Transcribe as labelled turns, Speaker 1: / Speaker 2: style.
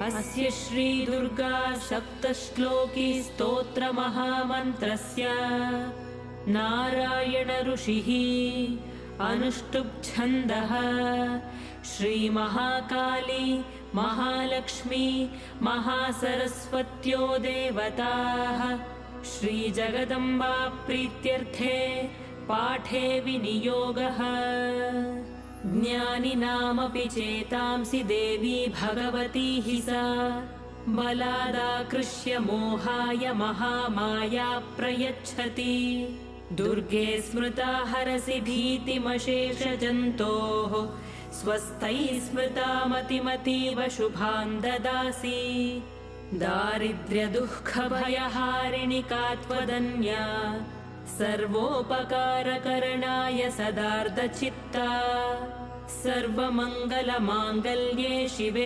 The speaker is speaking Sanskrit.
Speaker 1: अस्य श्रीदुर्गा सप्तश्लोकी स्तोत्रमहामन्त्रस्य नारायण ऋषिः अनुष्टुप्-छन्दः श्रीमहाकाली महालक्ष्मी महासरस्वत्यो देवताः श्रीजगदम्बा प्रीत्यर्थे पाठे विनियोगः। ज्ञानिनामपि चेतांसि देवी भगवती हि सा बलादाकृष्य मोहाय महामाया प्रयच्छति। दुर्गे स्मृता हरसि भीतिमशेषजन्तोः स्वस्थैः स्मृता मतिमतीव शुभान् ददासि। दारिद्र्यदुःखभयहारिणि का त्वदन्या सर्वोपकारकरणाय सदार्धचित्ता। सर्वमङ्गलमाङ्गल्ये शिवे